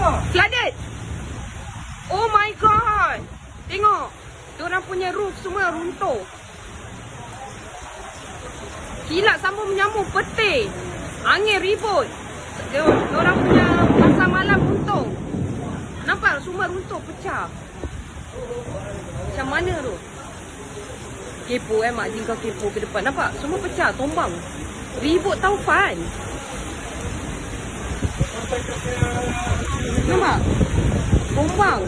Flooded. Oh my god. Tengok. Diorang punya roof semua runtuh. Kilat sambung menyambung, petir. Angin ribut. Diorang punya pasar malam runtuh. Nampak semua runtuh, pecah. Macam mana tu? Kepo mak jin kau kepo ke depan. Nampak? Semua pecah, tombang. Ribut taufan. Nampak? Tombang.